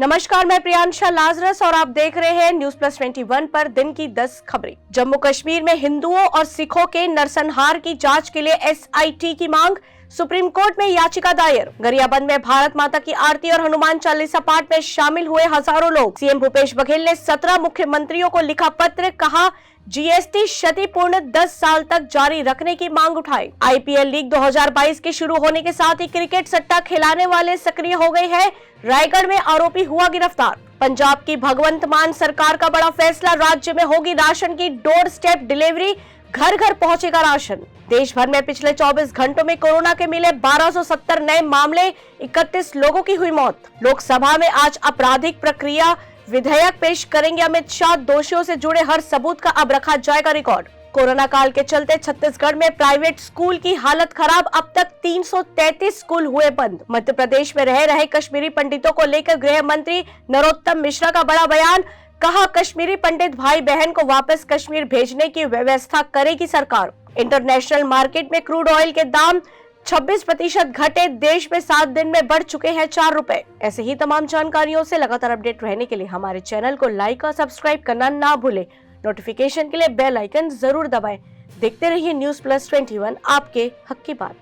नमस्कार, मैं प्रियांशा लाजरस और आप देख रहे हैं न्यूज प्लस 21 पर दिन की 10 खबरें। जम्मू कश्मीर में हिंदुओं और सिखों के नरसंहार की जांच के लिए SIT की मांग, सुप्रीम कोर्ट में याचिका दायर। गरियाबंद में भारत माता की आरती और हनुमान चालीसा पाठ में शामिल हुए हजारों लोग। सीएम भूपेश बघेल ने 17 मुख्यमंत्रियों को लिखा पत्र, कहा GST क्षतिपूर्ण 10 साल तक जारी रखने की मांग उठाई। IPL लीग 2022 के शुरू होने के साथ ही क्रिकेट सट्टा खिलाने वाले सक्रिय हो गए हैं। रायगढ़ में आरोपी हुआ गिरफ्तार। पंजाब की भगवंत मान सरकार का बड़ा फैसला, राज्य में होगी राशन की डोर स्टेप डिलीवरी, घर घर पहुंचेगा राशन। देश भर में पिछले 24 घंटों में कोरोना के मिले 1270 नए मामले, 31 लोगों की हुई मौत। लोकसभा में आज आपराधिक प्रक्रिया विधेयक पेश करेंगे अमित शाह। दोषियों से जुड़े हर सबूत का अब रखा जाएगा रिकॉर्ड। कोरोना काल के चलते छत्तीसगढ़ में प्राइवेट स्कूल की हालत खराब, अब तक 333 स्कूल हुए बंद। मध्य प्रदेश में रह रहे कश्मीरी पंडितों को लेकर गृह मंत्री नरोत्तम मिश्रा का बड़ा बयान, कहा कश्मीरी पंडित भाई बहन को वापस कश्मीर भेजने की व्यवस्था करेगी सरकार। इंटरनेशनल मार्केट में क्रूड ऑयल के दाम 26% घटे, देश में 7 दिन में बढ़ चुके हैं 4 रुपए। ऐसे ही तमाम जानकारियों से लगातार अपडेट रहने के लिए हमारे चैनल को लाइक और सब्सक्राइब करना ना भूलें। नोटिफिकेशन के लिए बेल आइकन जरूर दबाएं। देखते रहिए न्यूज प्लस 21, आपके हक की बात।